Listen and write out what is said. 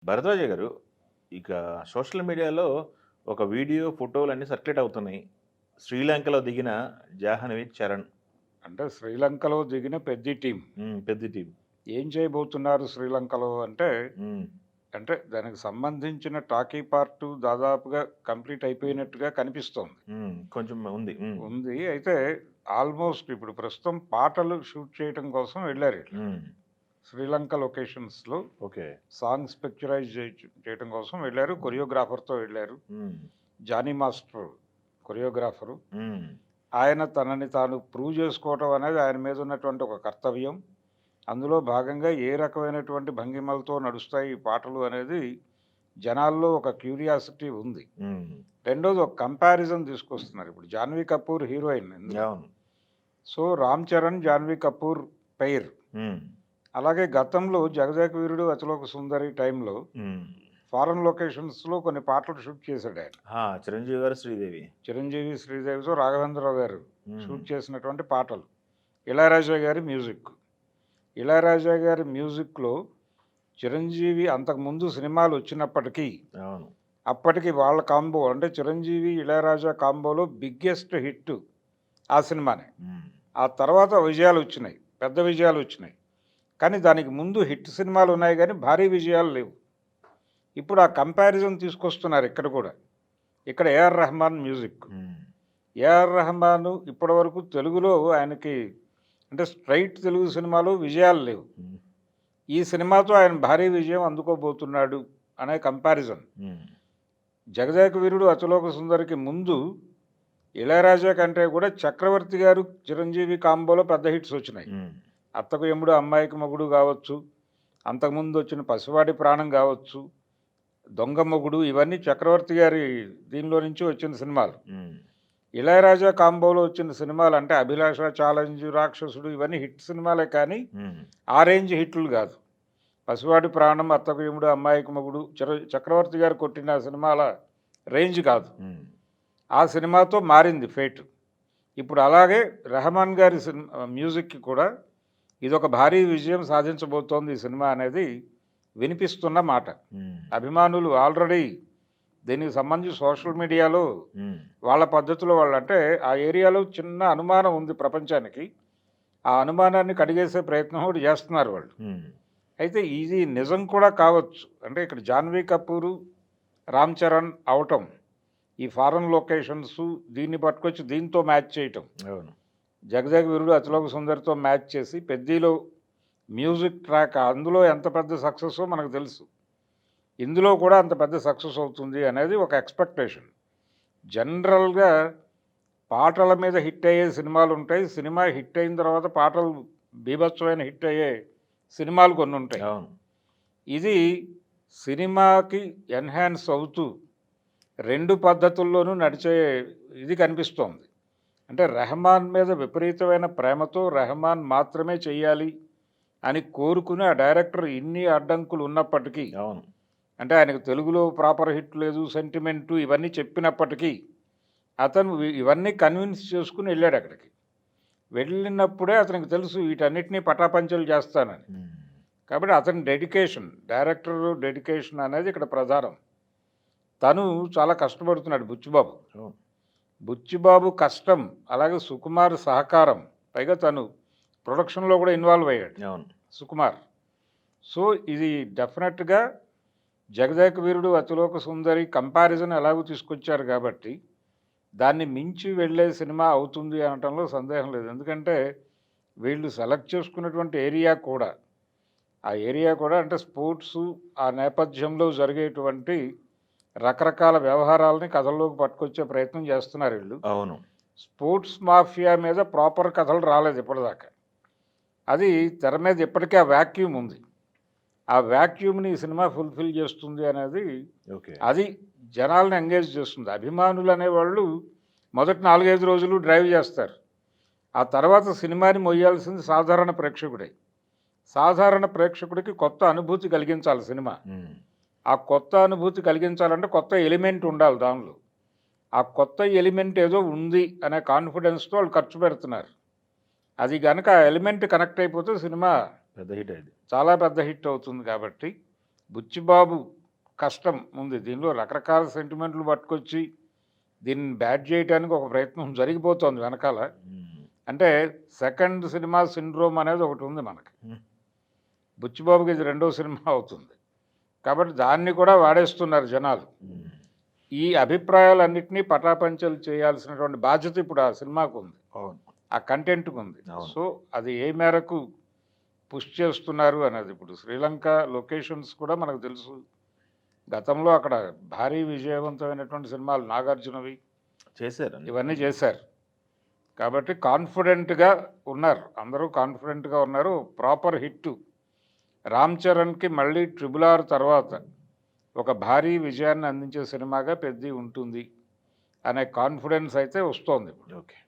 భరద్వాజ గారు, ఇక సోషల్ మీడియాలో ఒక వీడియో, ఫోటోలన్నీ సర్క్యులేట్ అవుతున్నాయి. శ్రీలంకలో దిగిన జాహ్నవి, చరణ్. అంటే శ్రీలంకలో దిగిన పెద్ద టీం. పెద్ద టీమ్. ఏం చేయబోతున్నారు శ్రీలంకలో అంటే, హ్మ్. అంటే దానికి సంబంధించిన టాకీ పార్ట్ దాదాపుగా కంప్లీట్ అయిపోయినట్టుగా కనిపిస్తోంది. కొంచెం ఉంది. ఉంది. అయితే ఆల్మోస్ట్ ఇప్పుడు ప్రస్తుతం పాటలు షూట్ చేయటం కోసం వెళ్లారు ఈళ్ళు. హ్మ్. శ్రీలంక లొకేషన్స్‌లో ఓకే. సాంగ్స్ పిక్చరైజ్ చేయటం కోసం వెళ్లారు. కొరియోగ్రాఫర్‌తో వెళ్లారు. Hmm. Jani master choreographer. Hmm. ఆయన తనని తాను ప్రూవ్ చేసుకోవటం అనేది ఆయన మీద ఉన్నటువంటి ఒక కర్తవ్యం. అందులో భాగంగా ఏ రకమైనటువంటి భంగిమలతో నడుస్తాయి ఈ పాటలు అనేది జనాల్లో ఒక క్యూరియాసిటీ ఉంది. హ్మ్. రెండోది ఒక కంపారిజన్ తీసుకొస్తున్నారు. ఇప్పుడు 'జాన్వీ కపూర్' హీరోయిన్ ఇందులో. అవును. So, 'Ram Charan', 'Janhvi Kapoor' pair. హ్మ్. అలాగే గతంలో 'జగదేక వీరుడు అతిలోక సుందరి' టైంలో హ్మ్. ఫారెన్ లొకేషన్స్‌లో కొన్ని పాటలు షూట్ చేశాడాయన. చిరంజీవి గారు, శ్రీదేవి. చిరంజీవి, శ్రీదేవితో రాఘవేంద్రరావు గారు హ్మ్. షూట్ చేసినటువంటి పాటలు. ఇళయరాజా గారి మ్యూజిక్. ఇళయరాజా గారి మ్యూజిక్‌లో చిరంజీవి అంతకుముందు సినిమాలొచ్చినప్పటికీ, అవును. అప్పటికి వాళ్ళ కాంబో అంటే చిరంజీవి, ఇళయరాజా కాంబోలో బిగ్గెస్ట్ హిట్ ఆ సినిమానే. హ్మ్. ఆ తర్వాత విజయాలొచ్చినాయి. పెద్ద విజయాలొచ్చినాయి. కానీ దానికి ముందు హిట్ సినిమాలున్నాయి గానీ, భారీ విజయాలు లేవు. ఇప్పుడు ఆ కంపారిజన్ తీసుకొస్తున్నారు ఇక్కడ కూడా. ఇక్కడ ఏఆర్ రెహమాన్ మ్యూజిక్. హ్మ్. ఏఆర్ రెహమాను ఇప్పటివరకు తెలుగులో ఆయనకి అంటే స్ట్రెయిట్ తెలుగు సినిమాలో విజయాలు లేవు. హ్మ్. ఈ సినిమాతో ఆయన భారీ విజయం అందుకోబోతున్నాడు అనే కంపారిజన్. హ్మ్. 'జగదేక వీరుడు అతిలోక సుందరికి' ముందు ఇళయరాజా కంటే కూడా 'చక్రవర్తి' గారు, చిరంజీవి కాంబోలో పెద్ద హిట్స్ వచ్చినాయి. హ్మ్. 'అత్తకు యముడు అమ్మాయికి మొగుడు' కావచ్చు, అంతకుముందు వచ్చిన 'పసివాడి ప్రాణం' కావచ్చు, 'దొంగ మొగుడు' ఇవన్నీ 'చక్రవర్తి' గారి దీనిలో నుంచి వచ్చిన సినిమాలు. హ్మ్. ఇళయరాజా కాంబోలో వచ్చిన సినిమాలు అంటే 'అభిలాష', 'ఛాలెంజ్', 'రాక్షసుడు' ఇవన్నీ హిట్ సినిమాలే కానీ హ్మ్. ఆ రేంజ్ హిట్లు కాదు. 'పసివాడి ప్రాణం', 'అత్తకు యముడు అమ్మాయికి మొగుడు' 'చక్రవర్తి' గారు కొట్టిన సినిమాల రేంజ్ కాదు. హ్మ్. ఆ సినిమాతో మారింది ఫేట్. ఇప్పుడు అలాగే రెహమాన్ గారి మ్యూజిక్‌కి కూడా ఇదొక భారీ విజయం సాధించబోతోంది ఈ సినిమా అనేది వినిపిస్తున్న మాట. హ్మ్. అభిమానులు ఆల్రెడీ దీనికి సంబంధించి సోషల్ మీడియాలో హ్మ్. వాళ్ళ పద్ధతిలో వాళ్ళు అంటే ఆ ఏరియాలో చిన్న అనుమానం ఉంది ప్రపంచానికి. ఆ అనుమానాన్ని కడిగేసే ప్రయత్నం కూడా చేస్తున్నారు వాళ్ళు. హ్మ్. అయితే ఇది నిజం కూడా కావచ్చు. అంటే ఇక్కడ 'జాన్వీ కపూరు', 'రామ్ చరణ్' అవటం, ఈ ఫారెన్ లొకేషన్సు దీన్ని పట్టుకొచ్చి దీంతో మ్యాచ్ చేయటం. అవును. 'జగదేక వీరుడు అతిలోక సుందరి'తో మ్యాచ్ చేసి 'పెద్దిలో' మ్యూజిక్ ట్రాక్ అందులో ఎంత పెద్ద సక్సెస్సో మనకు తెలుసు. ఇందులో కూడా అంత పెద్ద సక్సెస్ అవుతుంది అనేది ఒక ఎక్స్‌పెక్టేషన్. జనరల్‌గా పాటల మీద హిట్ అయ్యే సినిమాలుంటాయి. సినిమా హిట్ అయిన తర్వాత పాటలు బీభత్సమైన హిట్ అయ్యే సినిమాలు కొన్నుంటాయి. అవును. ఇది సినిమాకి ఎన్హాన్స్ అవుతూ 2 పద్ధతుల్లోనూ నడిచే ఇది కనిపిస్తోంది. అంటే రెహమాన్ మీద విపరీతమైన ప్రేమతో రెహమాన్ మాత్రమే చెయ్యాలి అని కోరుకుని ఆ డైరెక్టర్ ఇన్ని అడ్డంకులు ఉన్నప్పటికీ, అవును. అంటే ఆయనకు తెలుగులో ప్రాపర్ హిట్ లేదు, సెంటిమెంటు ఇవన్నీ చెప్పినప్పటికీ, అతను ఇవన్నీ కన్విన్స్ చేసుకొని వెళ్ళాడు అక్కడికి. వెళ్ళినప్పుడే అతనికి తెలుసు వీటన్నిటిని పటాపంచలు చేస్తానని. హ్మ్. కాబట్టి అతని డెడికేషన్, డైరెక్టర్ డెడికేషన్ అనేది ఇక్కడ ప్రధానం. తను చాలా కష్టపడుతున్నాడు బుచ్చిబాబు. అవును. బుచ్చిబాబు కష్టం, అలాగే సుకుమార్ సహకారం, పైగా తను ప్రొడక్షన్‌లో కూడా ఇన్వాల్వ్ అయ్యాడు అవును. సుకుమార్. సో, ఇది డెఫినెట్‌గా 'జగదేక వీరుడు అతిలోక సుందరి' కంపారిజన్ ఎలాగో తీసుకొచ్చారు కాబట్టి, దాన్ని మించి వెళ్ళే సినిమా అవుతుంది అనటంలో సందేహం లేదు. ఎందుకంటే, వీళ్ళు సెలెక్ట్ చేసుకున్నటువంటి ఏరియా కూడా, ఆ ఏరియా కూడా అంటే స్పోర్ట్సు, ఆ నేపథ్యంలో జరిగేటువంటి రకరకాల వ్యవహారాలని కథల్లోకి పట్టుకొచ్చే ప్రయత్నం చేస్తున్నారు వీళ్ళు. అవును. స్పోర్ట్స్ మాఫియా మీద ప్రాపర్ కథలు రాలేదు ఇప్పటిదాకా. అది తెర మీద ఇప్పటికే ఆ వాక్యూమ్ ఉంది. ఆ వాక్యూమ్‌ని ఈ సినిమా ఫుల్‌ఫిల్ చేస్తుంది అనేది ఓకే. అది జనాల్ని ఎంగేజ్ చేస్తుంది. అభిమానులు అనేవాళ్ళు మొదటి 4, 5 రోజులు డ్రైవ్ చేస్తారు. ఆ తర్వాత సినిమాని మొయ్యాల్సింది సాధారణ ప్రేక్షకుడే. సాధారణ ప్రేక్షకుడికి కొత్త అనుభూతి కలిగించాలి సినిమా. హ్మ్. ఆ కొత్త అనుభూతి కలిగించాలంటే కొత్త ఎలిమెంట్ ఉండాలి దానిలో. ఆ కొత్త ఎలిమెంట్ ఏదో ఉంది అనే కాన్ఫిడెన్స్‌తో వాళ్ళు ఖర్చు పెడుతున్నారు. అది గనక ఆ ఎలిమెంట్ కనెక్ట్ అయిపోతే సినిమా పెద్ద హిట్ అయింది. చాలా పెద్ద హిట్ అవుతుంది కాబట్టి, బుచ్చిబాబు కష్టం ఉంది. దీనిలో రకరకాల సెంటిమెంట్లు పట్టుకొచ్చి దీన్ని బ్యాడ్ చేయడానికి ఒక ప్రయత్నం జరిగిపోతోంది వెనకాల. అంటే సెకండ్ సినిమా సిండ్రోమ్ అనేది ఒకటి ఉంది మనకి. బుచ్చిబాబుకి ఇది రెండో సినిమా అవుతుంది. కాబట్టి దాన్ని కూడా వాడేస్తున్నారు జనాలు. ఈ అభిప్రాయాలన్నింటినీ పటాపంచలు చేయాల్సినటువంటి బాధ్యత ఇప్పుడు ఆ సినిమాకు ఉంది, అవును. ఆ కంటెంట్‌కు ఉంది. అవును. సో అది ఏ మేరకు పుష్ చేస్తున్నారు అనేది. ఇప్పుడు శ్రీలంక లొకేషన్స్ కూడా మనకు తెలుసు. గతంలో అక్కడ భారీ విజయవంతమైనటువంటి సినిమాలు నాగార్జునవి చేశారు. ఇవన్నీ చేశారు. కాబట్టి కాన్ఫిడెంట్‌గా ఉన్నారు. అందరూ కాన్ఫిడెంట్‌గా ఉన్నారు. Proper hit. రామ్ చరణ్‌కి మళ్ళీ 'ట్రిపుల్ ఆర్' తర్వాత ఒక భారీ విజయాన్ని అందించే సినిమాగా 'పెద్ది' ఉంటుంది అనే కాన్ఫిడెన్స్ అయితే వస్తోంది ఇప్పుడు. ఓకే.